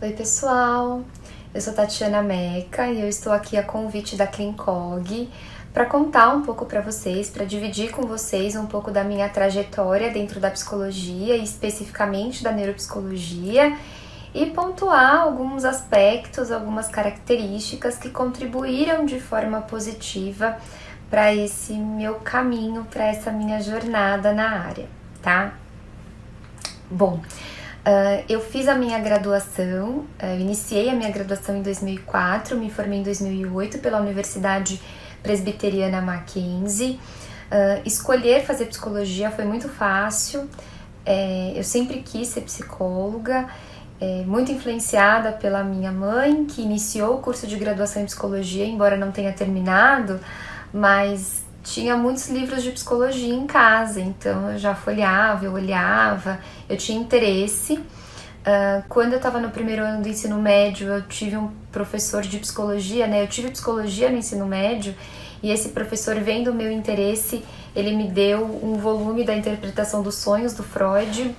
Oi pessoal, eu sou Tatiana Meca e eu estou aqui a convite da Cleancog para contar um pouco para vocês, para dividir com vocês um pouco da minha trajetória dentro da psicologia e especificamente da neuropsicologia e pontuar alguns aspectos, algumas características que contribuíram de forma positiva para esse meu caminho, para essa minha jornada na área, tá? Bom, eu fiz a minha graduação, iniciei a minha graduação em 2004, me formei em 2008 pela Universidade Presbiteriana Mackenzie. Escolher fazer psicologia foi muito fácil, eu sempre quis ser psicóloga, muito influenciada pela minha mãe, que iniciou o curso de graduação em psicologia, embora não tenha terminado, mas tinha muitos livros de psicologia em casa, então eu já folheava, eu olhava, eu tinha interesse. Quando eu estava no primeiro ano do ensino médio, eu tive um professor de psicologia, né? Eu tive psicologia no ensino médio, e esse professor, vendo o meu interesse, ele me deu um volume da interpretação dos sonhos do Freud,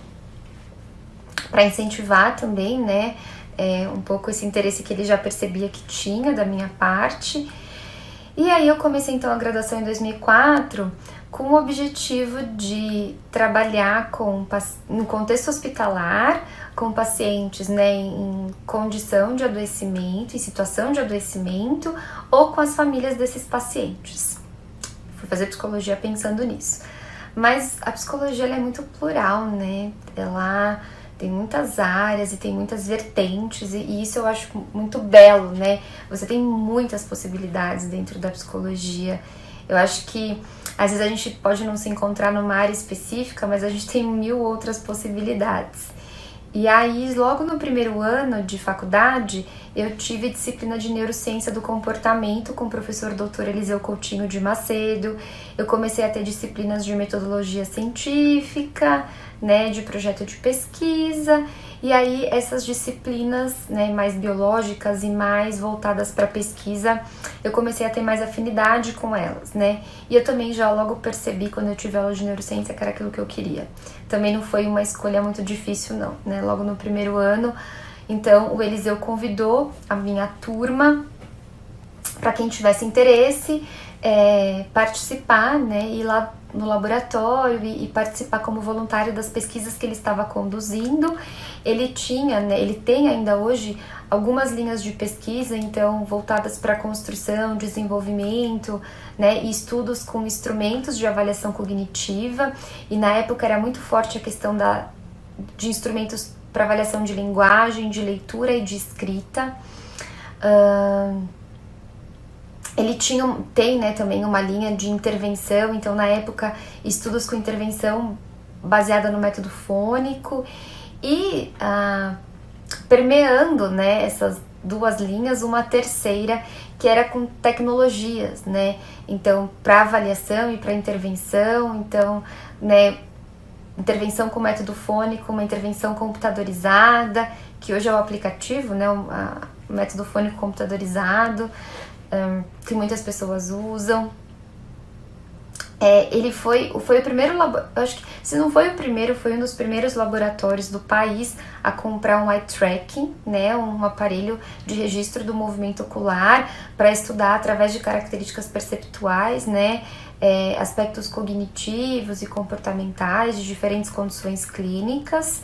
para incentivar também, né? Um pouco esse interesse que ele já percebia que tinha da minha parte. E aí eu comecei então a graduação em 2004 com o objetivo de trabalhar no contexto hospitalar, com pacientes, né, em condição de adoecimento, em situação de adoecimento, ou com as famílias desses pacientes. Fui fazer psicologia pensando nisso. Mas a psicologia ela é muito plural, né? Ela tem muitas áreas e tem muitas vertentes, e isso eu acho muito belo, né? Você tem muitas possibilidades dentro da psicologia. Eu acho que às vezes a gente pode não se encontrar numa área específica, mas a gente tem 1000 outras possibilidades. E aí, logo no primeiro ano de faculdade, eu tive disciplina de neurociência do comportamento com o professor Dr. Eliseu Coutinho de Macedo. Eu comecei a ter disciplinas de metodologia científica, né, de projeto de pesquisa, e aí essas disciplinas, né, mais biológicas e mais voltadas para pesquisa, eu comecei a ter mais afinidade com elas, né, e eu também já logo percebi quando eu tive aula de neurociência que era aquilo que eu queria. Também não foi uma escolha muito difícil não, né, logo no primeiro ano, então o Eliseu convidou a minha turma para quem tivesse interesse, participar, né, ir lá no laboratório e participar como voluntário das pesquisas que ele estava conduzindo. Ele tinha, né, ele tem ainda hoje algumas linhas de pesquisa, então voltadas para construção, desenvolvimento, né, e estudos com instrumentos de avaliação cognitiva, e na época era muito forte a questão de instrumentos para avaliação de linguagem, de leitura e de escrita. Ele tem, né, também uma linha de intervenção, então na época estudos com intervenção baseada no método fônico e permeando, né, essas duas linhas, uma terceira que era com tecnologias, né, então para avaliação e para intervenção, então, né, intervenção com método fônico, uma intervenção computadorizada, que hoje é o aplicativo, né, o método fônico computadorizado, que muitas pessoas usam. Ele foi o primeiro acho que se não foi o primeiro, foi um dos primeiros laboratórios do país a comprar um eye tracking, né, um aparelho de registro do movimento ocular para estudar através de características perceptuais, né, aspectos cognitivos e comportamentais de diferentes condições clínicas.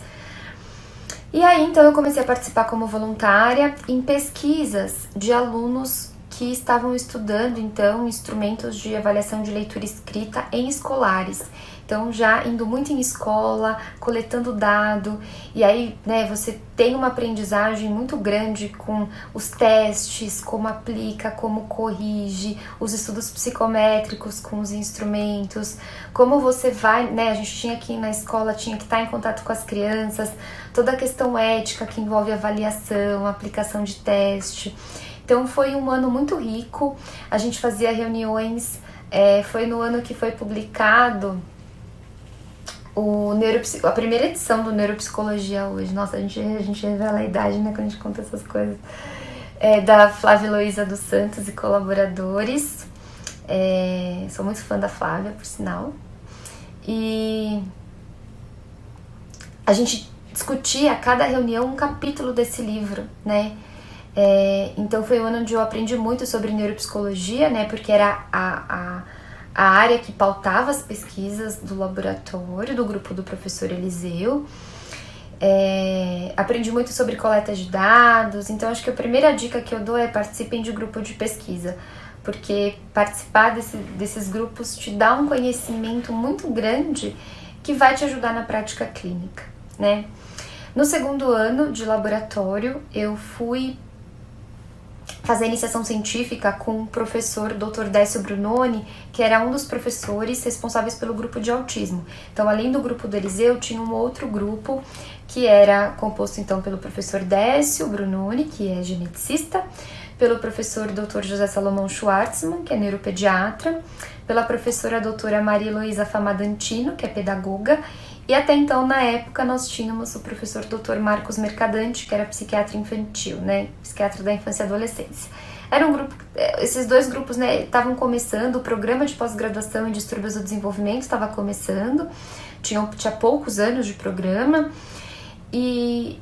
E aí então eu comecei a participar como voluntária em pesquisas de alunos que estavam estudando, então, instrumentos de avaliação de leitura e escrita em escolares. Então, já indo muito em escola, coletando dado, e aí, né, você tem uma aprendizagem muito grande com os testes, como aplica, como corrige, os estudos psicométricos com os instrumentos, como você vai, né, a gente tinha que ir na escola, tinha que estar em contato com as crianças, toda a questão ética que envolve avaliação, aplicação de teste. Então foi um ano muito rico, a gente fazia reuniões, foi no ano que foi publicado a primeira edição do Neuropsicologia hoje. Nossa, a gente revela a idade, né, quando a gente conta essas coisas. Da Flávia Heloísa dos Santos e colaboradores. Sou muito fã da Flávia, por sinal. E a gente discutia a cada reunião um capítulo desse livro, né? Então foi um ano onde eu aprendi muito sobre neuropsicologia, né? Porque era a área que pautava as pesquisas do laboratório, do grupo do professor Eliseu. Aprendi muito sobre coleta de dados, então acho que a primeira dica que eu dou é participem de grupo de pesquisa, porque participar desses grupos te dá um conhecimento muito grande que vai te ajudar na prática clínica, né? No segundo ano de laboratório, eu fui fazer iniciação científica com o professor Dr. Décio Brunoni, que era um dos professores responsáveis pelo grupo de autismo. Então, além do grupo do Eliseu, tinha um outro grupo que era composto então pelo professor Décio Brunoni, que é geneticista, pelo professor Dr. José Salomão Schwartzman, que é neuropediatra, pela professora doutora Maria Heloísa Famadantino, que é pedagoga, e até então, na época, nós tínhamos o professor Dr. Marcos Mercadante, que era psiquiatra infantil, né, psiquiatra da infância e adolescência. Era um grupo, esses dois grupos, né, estavam começando, o programa de pós-graduação em distúrbios do desenvolvimento estava começando, tinha poucos anos de programa, e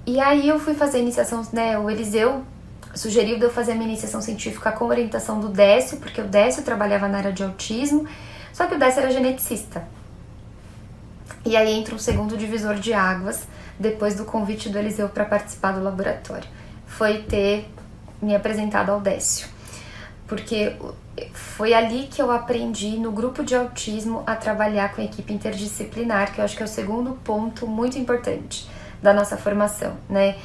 aí eu fui fazer a iniciação, né, o Eliseu sugeriu de eu fazer a minha iniciação científica com orientação do Décio, porque o Décio trabalhava na área de autismo, só que o Décio era geneticista. E aí entra um segundo divisor de águas, depois do convite do Eliseu para participar do laboratório. Foi ter me apresentado ao Décio. Porque foi ali que eu aprendi, no grupo de autismo, a trabalhar com a equipe interdisciplinar, que eu acho que é o segundo ponto muito importante da nossa formação, né?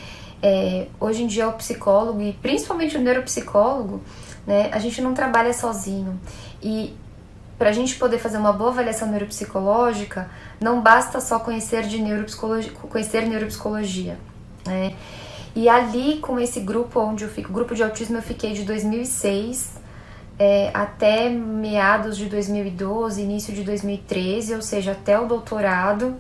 Hoje em dia o psicólogo, e principalmente o neuropsicólogo, né, a gente não trabalha sozinho. E para a gente poder fazer uma boa avaliação neuropsicológica, não basta só conhecer neuropsicologia, né? E ali, com esse grupo onde eu fico, o grupo de autismo, eu fiquei de 2006 até meados de 2012, início de 2013, ou seja, até o doutorado,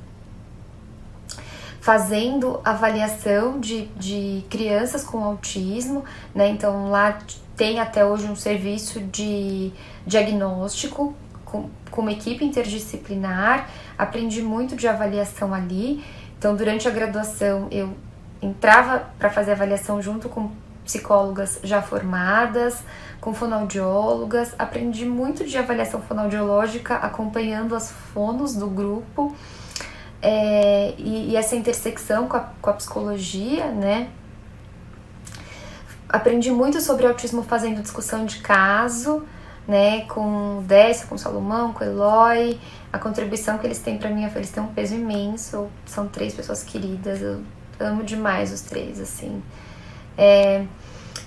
fazendo avaliação de crianças com autismo, né? Então lá tem até hoje um serviço de diagnóstico com uma equipe interdisciplinar. Aprendi muito de avaliação ali. Então, durante a graduação, eu entrava para fazer avaliação junto com psicólogas já formadas, com fonoaudiólogas. Aprendi muito de avaliação fonoaudiológica, acompanhando as fonos do grupo, e essa intersecção com a psicologia, né? Aprendi muito sobre autismo fazendo discussão de caso, né, com o Décio, com o Salomão, com o Eloy. A contribuição que eles têm para mim, eles têm um peso imenso. São 3 pessoas queridas, eu amo demais os 3, assim.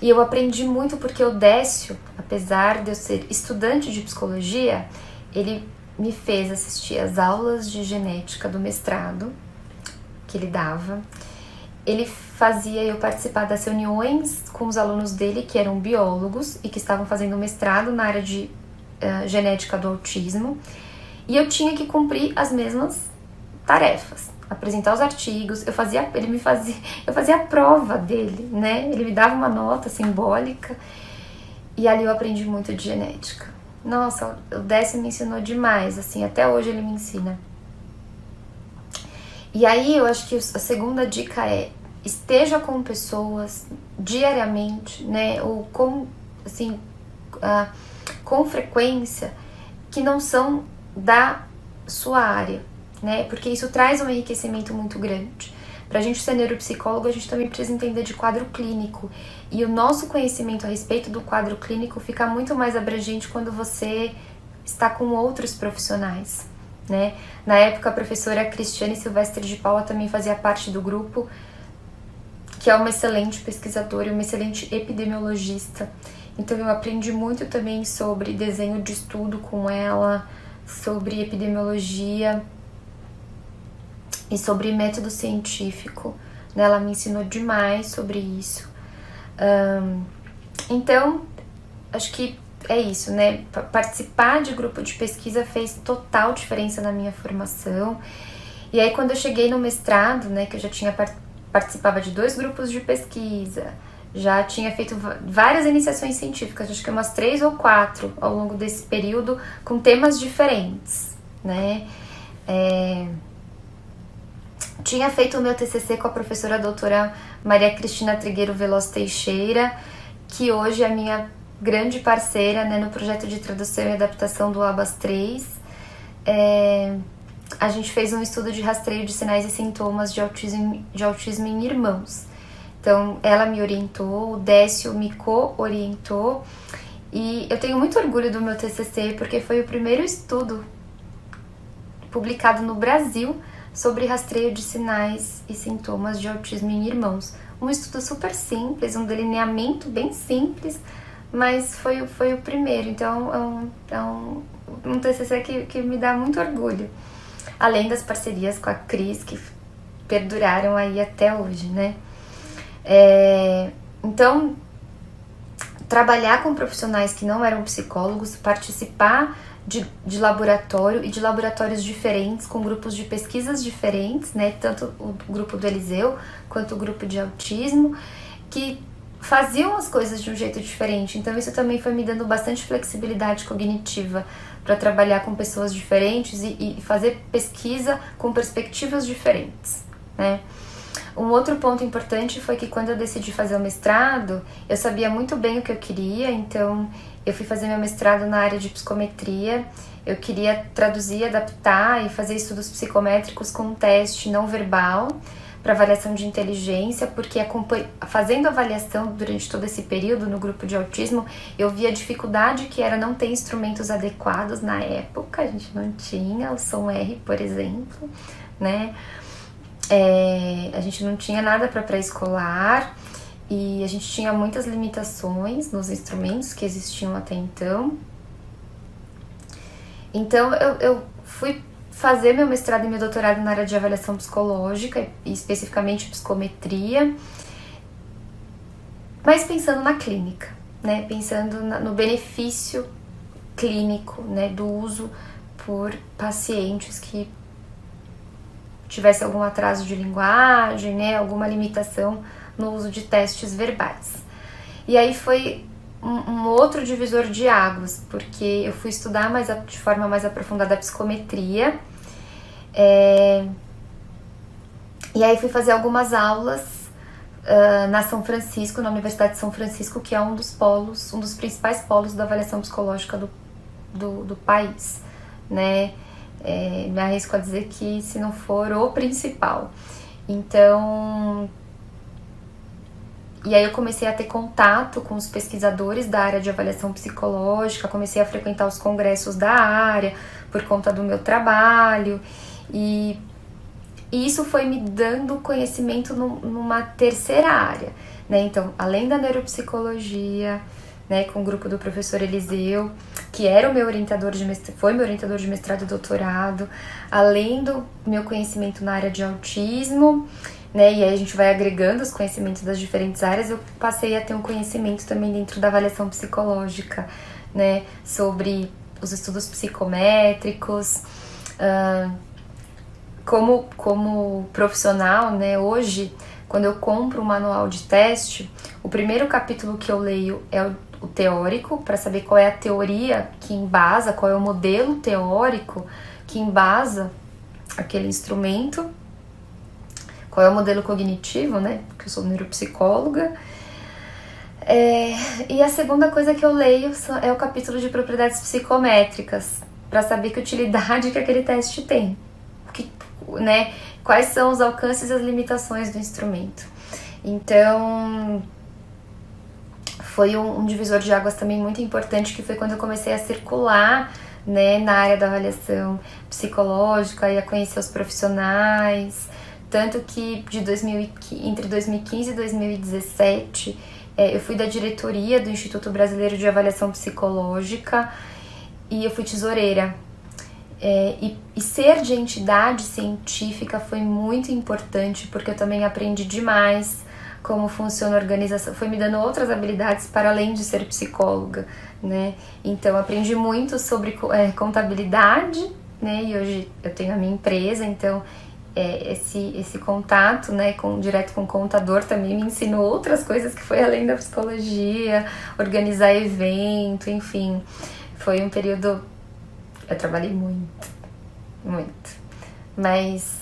E eu aprendi muito porque o Décio, apesar de eu ser estudante de psicologia, ele me fez assistir às aulas de genética do mestrado que ele dava. Ele fazia eu participar das reuniões com os alunos dele, que eram biólogos e que estavam fazendo mestrado na área de genética do autismo. E eu tinha que cumprir as mesmas tarefas, apresentar os artigos. Eu fazia a prova dele, né? Ele me dava uma nota simbólica e ali eu aprendi muito de genética. Nossa, o Décio me ensinou demais, assim, até hoje ele me ensina. E aí eu acho que a segunda dica é: esteja com pessoas diariamente, né, ou com frequência, que não são da sua área, né, porque isso traz um enriquecimento muito grande. Pra gente ser neuropsicólogo, a gente também precisa entender de quadro clínico, e o nosso conhecimento a respeito do quadro clínico fica muito mais abrangente quando você está com outros profissionais, né. Na época, a professora Cristiane Silvestre de Paula também fazia parte do grupo, que é uma excelente pesquisadora e uma excelente epidemiologista. Então eu aprendi muito também sobre desenho de estudo com ela, sobre epidemiologia e sobre método científico, né? Ela me ensinou demais sobre isso. Então, acho que é isso, né? Participar de grupo de pesquisa fez total diferença na minha formação. E aí, quando eu cheguei no mestrado, né, que eu já tinha participava de 2 grupos de pesquisa, já tinha feito várias iniciações científicas, acho que umas 3 ou 4 ao longo desse período, com temas diferentes, né? Tinha feito o meu TCC com a professora doutora Maria Cristina Trigueiro Veloz Teixeira, que hoje é a minha grande parceira, né, no projeto de tradução e adaptação do ABAS 3. A gente fez um estudo de rastreio de sinais e sintomas de autismo em irmãos. Então, ela me orientou, o Décio me co-orientou, e eu tenho muito orgulho do meu TCC, porque foi o primeiro estudo publicado no Brasil sobre rastreio de sinais e sintomas de autismo em irmãos. Um estudo super simples, um delineamento bem simples, mas foi o primeiro. Então, é um TCC que me dá muito orgulho. Além das parcerias com a Cris, que perduraram aí até hoje, né? Então, trabalhar com profissionais que não eram psicólogos, participar de laboratório e de laboratórios diferentes, com grupos de pesquisas diferentes, né? Tanto o grupo do Eliseu quanto o grupo de autismo, que faziam as coisas de um jeito diferente. Então isso também foi me dando bastante flexibilidade cognitiva para trabalhar com pessoas diferentes e fazer pesquisa com perspectivas diferentes, né? Um outro ponto importante foi que quando eu decidi fazer o mestrado, eu sabia muito bem o que eu queria, então eu fui fazer meu mestrado na área de psicometria. Eu queria traduzir, adaptar e fazer estudos psicométricos com um teste não verbal para avaliação de inteligência, porque fazendo avaliação durante todo esse período no grupo de autismo, eu vi a dificuldade que era não ter instrumentos adequados na época. A gente não tinha o som R, por exemplo, né? A gente não tinha nada para pré-escolar e a gente tinha muitas limitações nos instrumentos que existiam até então. Então eu fui fazer meu mestrado e meu doutorado na área de avaliação psicológica e especificamente psicometria, mas pensando na clínica, né? Pensando no benefício clínico, né, do uso por pacientes que tivesse algum atraso de linguagem, né, alguma limitação no uso de testes verbais. E aí foi um outro divisor de águas, porque eu fui estudar de forma mais aprofundada a psicometria, e aí fui fazer algumas aulas na São Francisco, na Universidade de São Francisco, que é um dos principais polos da avaliação psicológica do país, né? Me arrisco a dizer que se não for o principal. Então, e aí eu comecei a ter contato com os pesquisadores da área de avaliação psicológica, comecei a frequentar os congressos da área por conta do meu trabalho, e isso foi me dando conhecimento numa terceira área, né? Então, além da neuropsicologia, né, com o grupo do professor Eliseu, que era o meu orientador foi meu orientador de mestrado e doutorado, além do meu conhecimento na área de autismo, né, e aí a gente vai agregando os conhecimentos das diferentes áreas, eu passei a ter um conhecimento também dentro da avaliação psicológica, né, sobre os estudos psicométricos. Como profissional, né, hoje, quando eu compro um manual de teste, o primeiro capítulo que eu leio é o teórico, para saber qual é a teoria que embasa, qual é o modelo teórico que embasa aquele instrumento, qual é o modelo cognitivo, né, porque eu sou neuropsicóloga. E a segunda coisa que eu leio é o capítulo de propriedades psicométricas, para saber que utilidade que aquele teste tem, né, quais são os alcances e as limitações do instrumento. Então, foi um divisor de águas também muito importante, que foi quando eu comecei a circular, né, na área da avaliação psicológica e a conhecer os profissionais. Tanto que entre 2015 e 2017, eu fui da diretoria do Instituto Brasileiro de Avaliação Psicológica e eu fui tesoureira. E ser de entidade científica foi muito importante, porque eu também aprendi demais como funciona a organização, foi me dando outras habilidades para além de ser psicóloga, né? Então, aprendi muito sobre contabilidade, né? E hoje eu tenho a minha empresa, então esse contato, né, direto com o contador também me ensinou outras coisas que foi além da psicologia, organizar evento, enfim. Foi um período... Eu trabalhei muito, mas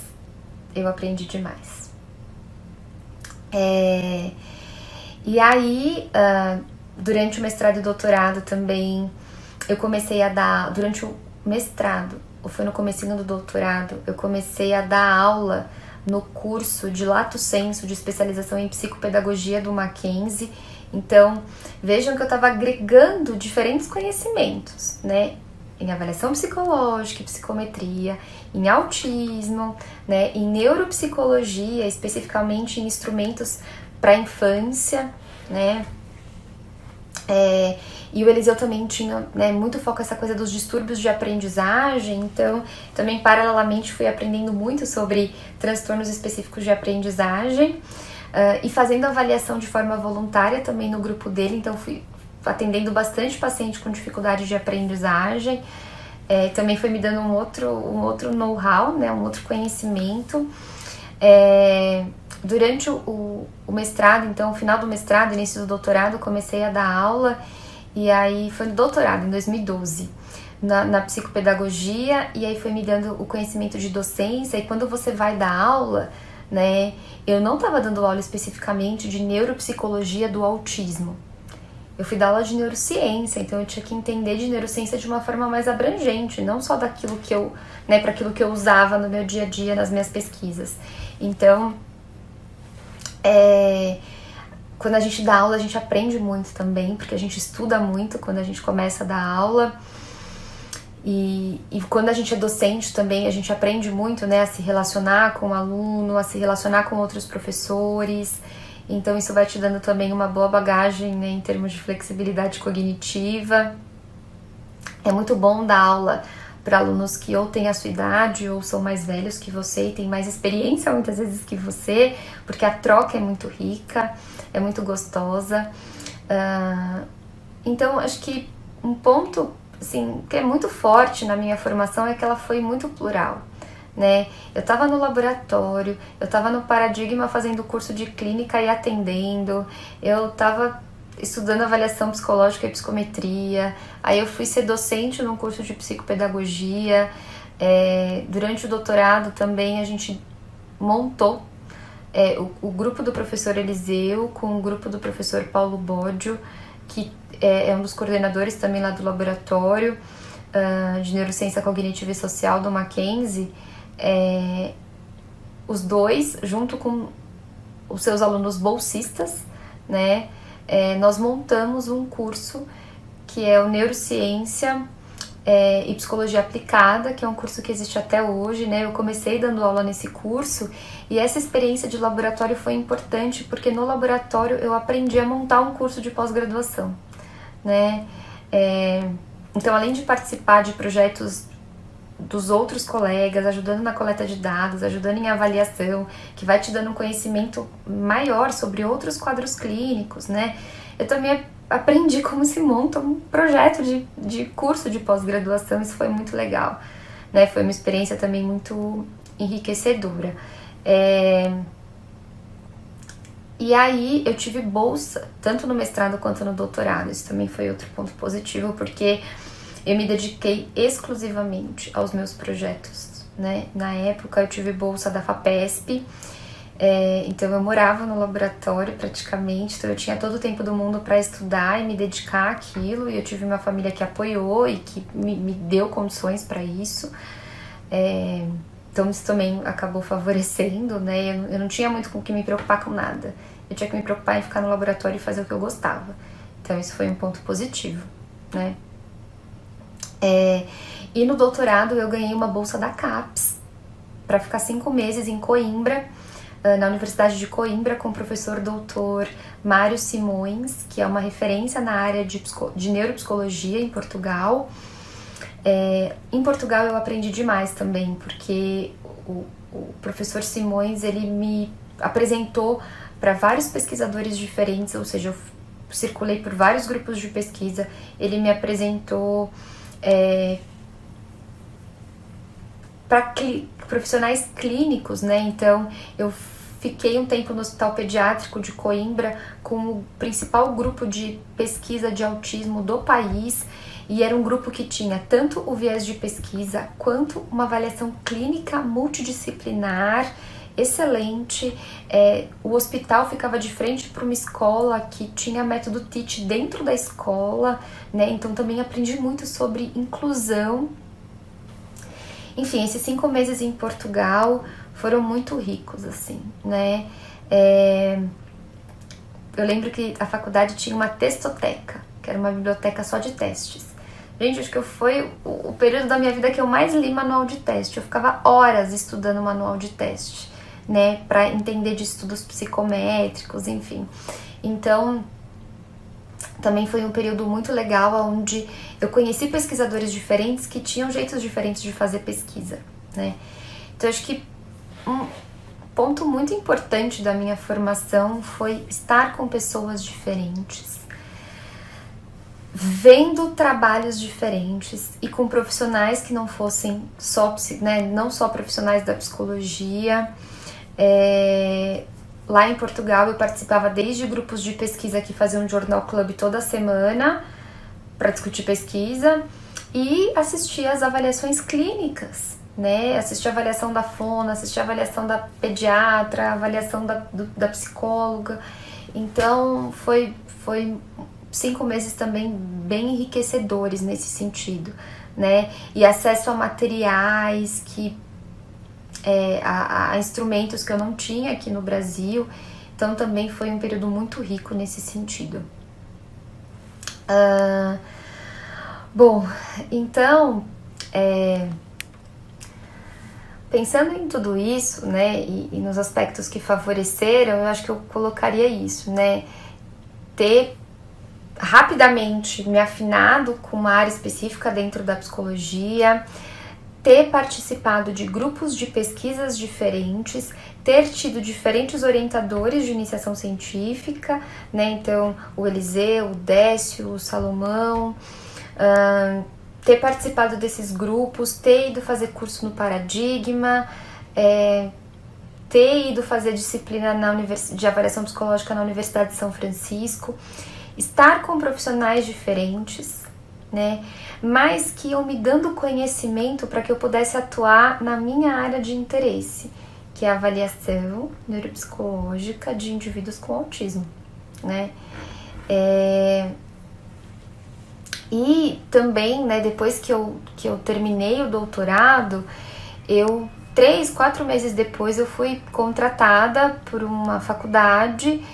eu aprendi demais. E aí, durante o mestrado e doutorado também, eu comecei a dar, durante o mestrado, ou foi no comecinho do doutorado, eu comecei a dar aula no curso de Lato Sensu, de especialização em psicopedagogia do Mackenzie. Então, vejam que eu estava agregando diferentes conhecimentos, né? Em avaliação psicológica, psicometria, em autismo, né? Em neuropsicologia, especificamente em instrumentos para a infância, né? E o Eliseu também tinha, né, muito foco nessa coisa dos distúrbios de aprendizagem, então também paralelamente fui aprendendo muito sobre transtornos específicos de aprendizagem e fazendo avaliação de forma voluntária também no grupo dele, então fui atendendo bastante paciente com dificuldade de aprendizagem, também foi me dando um outro know-how, né, um outro conhecimento. Durante o mestrado, então, final do mestrado, início do doutorado, comecei a dar aula, e aí foi no doutorado, em 2012, na psicopedagogia, e aí foi me dando o conhecimento de docência, e quando você vai dar aula, né, eu não estava dando aula especificamente de neuropsicologia do autismo, eu fui dar aula de neurociência, então eu tinha que entender de neurociência de uma forma mais abrangente, não só daquilo que eu, né, para aquilo que eu usava no meu dia a dia, nas minhas pesquisas. Então, quando a gente dá aula, a gente aprende muito também, porque a gente estuda muito quando a gente começa a dar aula. E quando a gente é docente também, a gente aprende muito, né, a se relacionar com o aluno, a se relacionar com outros professores. Então isso vai te dando também uma boa bagagem, né, em termos de flexibilidade cognitiva. É muito bom dar aula para alunos que ou têm a sua idade ou são mais velhos que você e têm mais experiência muitas vezes que você, porque a troca é muito rica, é muito gostosa. Então acho que um ponto assim, que é muito forte na minha formação é que ela foi muito plural, né? Eu estava no laboratório, eu estava no Paradigma fazendo curso de clínica e atendendo, eu estava estudando avaliação psicológica e psicometria, aí eu fui ser docente num curso de psicopedagogia, durante o doutorado também a gente montou o grupo do professor Eliseu com o grupo do professor Paulo Boggio, que é um dos coordenadores também lá do laboratório de neurociência cognitiva e social do Mackenzie. Os dois, junto com os seus alunos bolsistas, né, nós montamos um curso que é o Neurociência e Psicologia Aplicada, que é um curso que existe até hoje, né? Eu comecei dando aula nesse curso e essa experiência de laboratório foi importante porque no laboratório eu aprendi a montar um curso de pós-graduação, né? Então, além de participar de projetos dos outros colegas, ajudando na coleta de dados, ajudando em avaliação, que vai te dando um conhecimento maior sobre outros quadros clínicos, né? Eu também aprendi como se monta um projeto de curso de pós-graduação, isso foi muito legal, né? Foi uma experiência também muito enriquecedora. E aí eu tive bolsa, tanto no mestrado quanto no doutorado, isso também foi outro ponto positivo, porque eu me dediquei exclusivamente aos meus projetos, né? Na época eu tive bolsa da FAPESP, então eu morava no laboratório praticamente, então eu tinha todo o tempo do mundo para estudar e me dedicar àquilo, e eu tive uma família que apoiou e que me deu condições para isso, então isso também acabou favorecendo, né? Eu não tinha muito com o que me preocupar com nada, eu tinha que me preocupar em ficar no laboratório e fazer o que eu gostava, então isso foi um ponto positivo, né? E no doutorado eu ganhei uma bolsa da CAPES para ficar 5 meses em Coimbra, na Universidade de Coimbra, com o professor doutor Mário Simões, que é uma referência na área de neuropsicologia em Portugal. Em Portugal eu aprendi demais também, porque o professor Simões ele me apresentou para vários pesquisadores diferentes, ou seja, eu circulei por vários grupos de pesquisa, ele me apresentou para profissionais clínicos, né? Então eu fiquei um tempo no Hospital Pediátrico de Coimbra com o principal grupo de pesquisa de autismo do país, e era um grupo que tinha tanto o viés de pesquisa quanto uma avaliação clínica multidisciplinar excelente. O hospital ficava de frente para uma escola que tinha método TEACH dentro da escola, né? Então também aprendi muito sobre inclusão. Enfim, esses 5 meses em Portugal foram muito ricos, assim, né? Eu lembro que a faculdade tinha uma testoteca, que era uma biblioteca só de testes. Gente, acho que foi o período da minha vida que eu mais li manual de teste. Eu ficava horas estudando manual de teste, né? Pra entender de estudos psicométricos, enfim. Então, também foi um período muito legal, onde eu conheci pesquisadores diferentes que tinham jeitos diferentes de fazer pesquisa, né? Então, acho que um ponto muito importante da minha formação foi estar com pessoas diferentes, vendo trabalhos diferentes e com profissionais que não fossem só, né, não só profissionais da psicologia. Lá em Portugal eu participava desde grupos de pesquisa que faziam um Journal Club toda semana para discutir pesquisa e assistia às avaliações clínicas, né? Assistia a avaliação da fono, assistia a avaliação da pediatra, a avaliação da psicóloga. Então foi 5 meses também bem enriquecedores nesse sentido, né? E acesso a materiais a instrumentos que eu não tinha aqui no Brasil. Então também foi um período muito rico nesse sentido. Bom, então pensando em tudo isso, né, e nos aspectos que favoreceram, eu acho que eu colocaria isso, né? Ter rapidamente me afinado com uma área específica dentro da psicologia, ter participado de grupos de pesquisas diferentes, ter tido diferentes orientadores de iniciação científica, né? Então, o Eliseu, o Décio, o Salomão, ter participado desses grupos, ter ido fazer curso no Paradigma, ter ido fazer disciplina de avaliação psicológica na Universidade de São Francisco, estar com profissionais diferentes, né? Mas que iam me dando conhecimento para que eu pudesse atuar na minha área de interesse, que é a avaliação neuropsicológica de indivíduos com autismo, né? E também, né, depois que eu terminei o doutorado, 3, 4 meses depois eu fui contratada por uma faculdade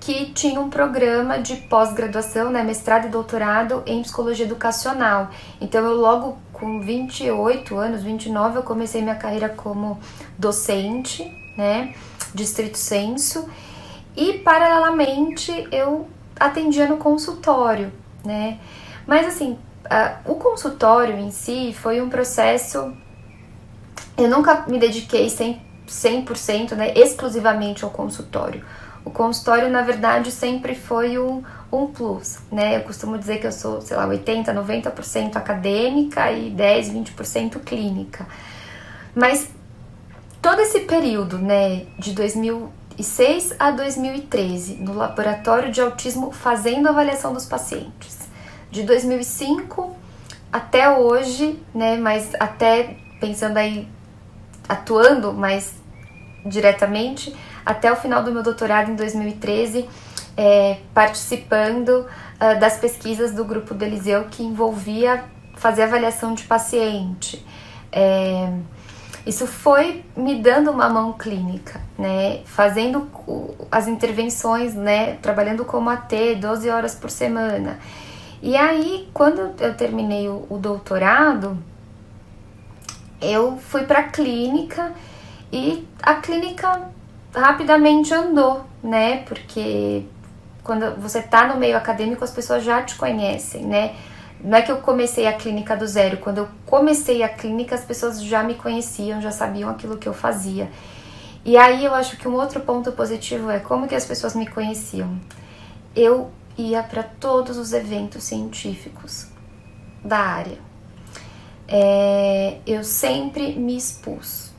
que tinha um programa de pós-graduação, né, mestrado e doutorado em psicologia educacional. Então eu logo com 28 anos, 29, eu comecei minha carreira como docente, né, de estrito sensu, e paralelamente eu atendia no consultório, né. Mas assim, o consultório em si foi um processo, eu nunca me dediquei 100%, né, exclusivamente ao consultório. O consultório, na verdade, sempre foi um plus, né? Eu costumo dizer que eu sou, 80%, 90% acadêmica e 10%, 20% clínica. Mas todo esse período, né, de 2006 a 2013, no laboratório de autismo fazendo avaliação dos pacientes. De 2005 até hoje, né, mas até pensando aí, atuando mais diretamente, até o final do meu doutorado em 2013, participando das pesquisas do grupo do Eliseu que envolvia fazer avaliação de paciente. Isso foi me dando uma mão clínica, né? Fazendo as intervenções, né? Trabalhando como AT 12 horas por semana. E aí, quando eu terminei o doutorado, eu fui para a clínica e a clínica rapidamente andou, né? Porque quando você tá no meio acadêmico, as pessoas já te conhecem, né? Não é que eu comecei a clínica do zero. Quando eu comecei a clínica, as pessoas já me conheciam, já sabiam aquilo que eu fazia. E aí eu acho que um outro ponto positivo é como que as pessoas me conheciam. Eu ia para todos os eventos científicos da área. Eu sempre me expus,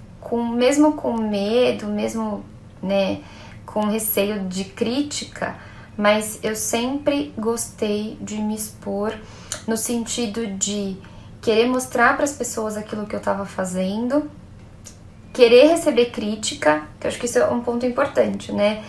mesmo com medo, mesmo, né, com receio de crítica, mas eu sempre gostei de me expor no sentido de querer mostrar para as pessoas aquilo que eu estava fazendo querer receber crítica, que eu acho que isso é um ponto importante, né?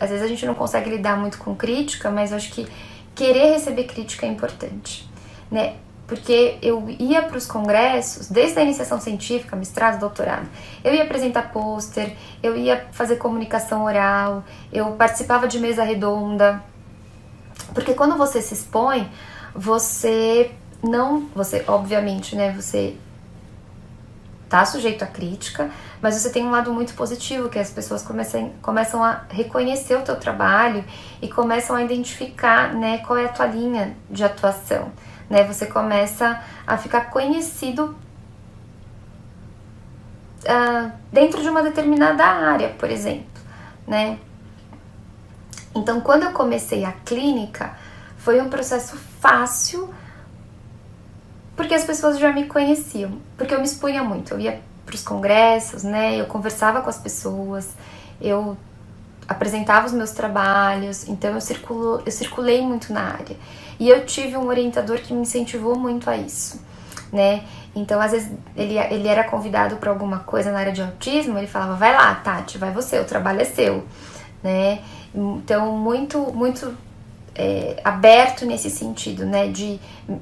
Às vezes a gente não consegue lidar muito com crítica, mas eu acho que querer receber crítica é importante, né? Porque eu ia para os congressos, desde a iniciação científica, mestrado, doutorado, eu ia apresentar pôster, eu ia fazer comunicação oral, eu participava de mesa redonda, porque quando você se expõe, você obviamente, né, você tá sujeito à crítica, mas você tem um lado muito positivo, que as pessoas começam a reconhecer o teu trabalho e começam a identificar, né, qual é a tua linha de atuação, né? Você começa a ficar conhecido dentro de uma determinada área, por exemplo, né? Então, quando eu comecei a clínica, foi um processo fácil, porque as pessoas já me conheciam, porque eu me expunha muito, eu ia para os congressos, né, eu conversava com as pessoas, eu apresentava os meus trabalhos, então eu circulei muito na área. E eu tive um orientador que me incentivou muito a isso, né, então às vezes ele era convidado para alguma coisa na área de autismo, ele falava, vai lá, Tati, vai você, o trabalho é seu, né, então muito aberto nesse sentido, né, de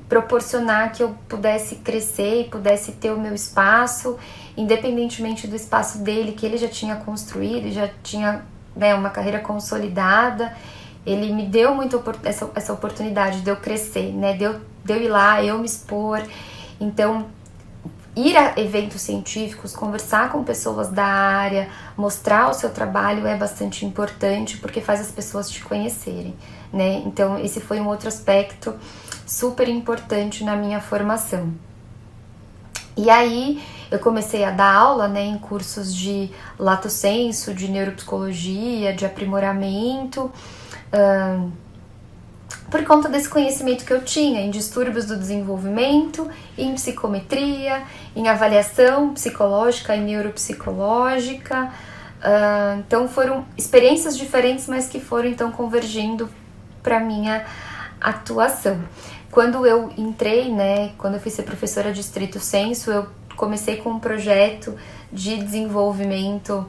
proporcionar que eu pudesse crescer e pudesse ter o meu espaço, independentemente do espaço dele, que ele já tinha construído, já tinha, né, uma carreira consolidada. Ele me deu muito essa oportunidade de eu crescer, né, de eu ir lá, eu me expor. Então, ir a eventos científicos, conversar com pessoas da área, mostrar o seu trabalho é bastante importante, porque faz as pessoas te conhecerem, né? Então, esse foi um outro aspecto super importante na minha formação. E aí, eu comecei a dar aula, né, em cursos de lato sensu, de neuropsicologia, de aprimoramento, por conta desse conhecimento que eu tinha em distúrbios do desenvolvimento, em psicometria, em avaliação psicológica e neuropsicológica. Então foram experiências diferentes, mas que foram então convergindo para minha atuação. Quando eu entrei, né, quando eu fui ser professora de estrito sensu, eu comecei com um projeto de desenvolvimento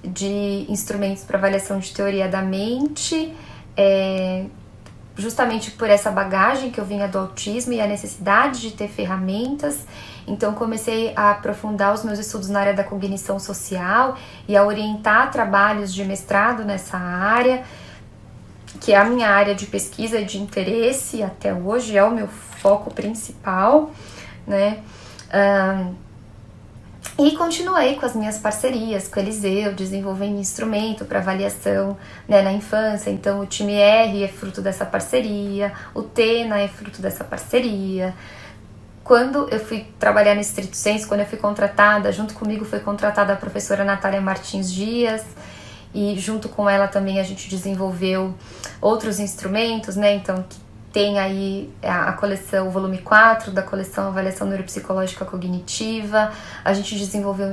de instrumentos para avaliação de teoria da mente, justamente por essa bagagem que eu vinha do autismo e a necessidade de ter ferramentas. Então comecei a aprofundar os meus estudos na área da cognição social e a orientar trabalhos de mestrado nessa área, que é a minha área de pesquisa e de interesse até hoje, é o meu foco principal, né? E continuei com as minhas parcerias com o Eliseu, desenvolvendo instrumento para avaliação, né, na infância. Então o time R é fruto dessa parceria, o TENA é fruto dessa parceria. Quando eu fui trabalhar no estrito sensu, quando eu fui contratada, junto comigo foi contratada a professora Natália Martins Dias, e junto com ela também a gente desenvolveu outros instrumentos, né? Então tem aí a coleção, o volume 4 da coleção Avaliação Neuropsicológica Cognitiva. A gente desenvolveu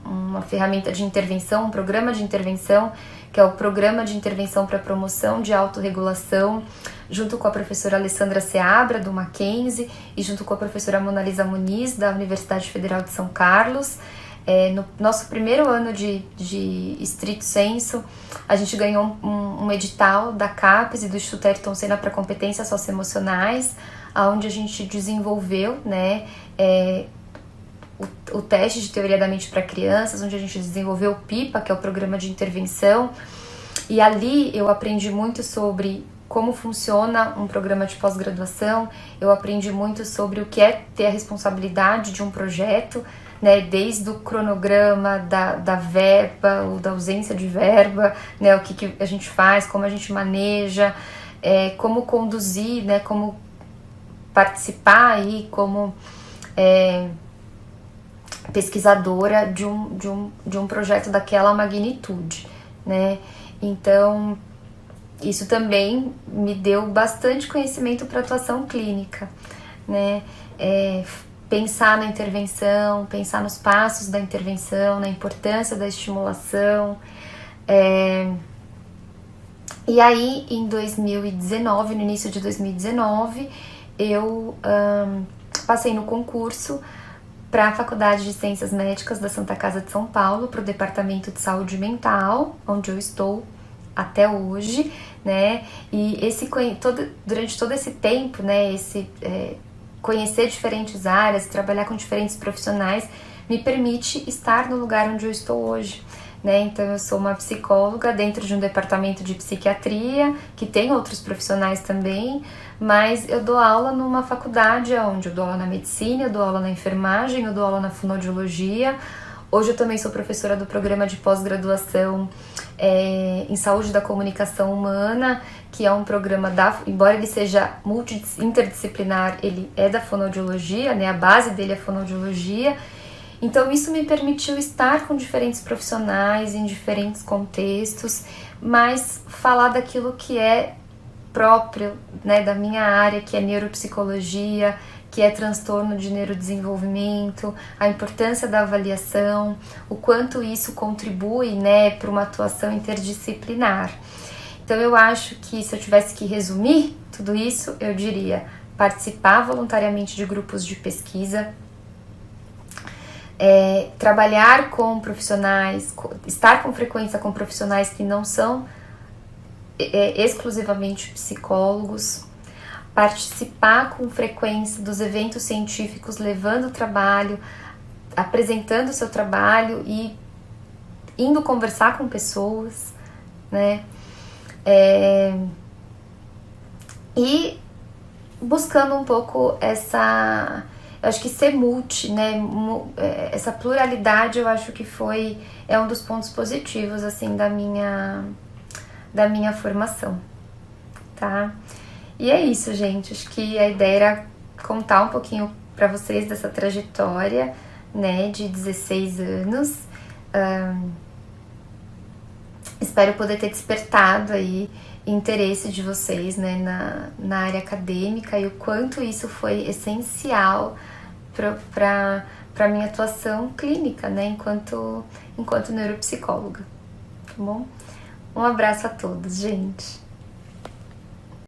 uma ferramenta de intervenção, um programa de intervenção, que é o Programa de Intervenção para Promoção de Autorregulação, junto com a professora Alessandra Seabra, do Mackenzie, e junto com a professora Mona Lisa Muniz, da Universidade Federal de São Carlos. No nosso primeiro ano de estrito sensu, a gente ganhou um edital da CAPES e do Instituto Ayrton Senna para competências socioemocionais, onde a gente desenvolveu, né, o teste de teoria da mente para crianças, onde a gente desenvolveu o PIPA, que é o programa de intervenção, e ali eu aprendi muito sobre como funciona um programa de pós-graduação, eu aprendi muito sobre o que é ter a responsabilidade de um projeto, né, desde o cronograma da verba ou da ausência de verba, né, o que a gente faz, como a gente maneja, como conduzir, né, como participar aí como pesquisadora de um projeto daquela magnitude, né? Então isso também me deu bastante conhecimento para atuação clínica, né? Pensar na intervenção, pensar nos passos da intervenção, na importância da estimulação. E aí, em 2019, no início de 2019, eu passei no concurso para a Faculdade de Ciências Médicas da Santa Casa de São Paulo, para o Departamento de Saúde Mental, onde eu estou até hoje, né? E durante todo esse tempo, né, conhecer diferentes áreas, trabalhar com diferentes profissionais, me permite estar no lugar onde eu estou hoje, né? Então eu sou uma psicóloga dentro de um departamento de psiquiatria, que tem outros profissionais também, mas eu dou aula numa faculdade onde eu dou aula na medicina, eu dou aula na enfermagem, eu dou aula na fonoaudiologia. Hoje eu também sou professora do programa de pós-graduação em Saúde da Comunicação Humana, que é um programa embora ele seja interdisciplinar, ele é da fonoaudiologia, né? A base dele é fonoaudiologia. Então isso me permitiu estar com diferentes profissionais em diferentes contextos, mas falar daquilo que é próprio, né, da minha área, que é neuropsicologia, que é transtorno de neurodesenvolvimento, a importância da avaliação, o quanto isso contribui, né, para uma atuação interdisciplinar. Então eu acho que se eu tivesse que resumir tudo isso, eu diria participar voluntariamente de grupos de pesquisa, trabalhar com profissionais, estar com frequência com profissionais que não são exclusivamente psicólogos, participar com frequência dos eventos científicos, levando o trabalho, apresentando o seu trabalho e indo conversar com pessoas, né? E buscando um pouco eu acho que ser multi, né? Essa pluralidade, eu acho que é um dos pontos positivos, assim, da minha formação, tá? E é isso, gente. Acho que a ideia era contar um pouquinho pra vocês dessa trajetória, né, de 16 anos. Espero poder ter despertado aí interesse de vocês, né, na área acadêmica e o quanto isso foi essencial para minha atuação clínica, né, enquanto neuropsicóloga, tá bom? Um abraço a todos, gente!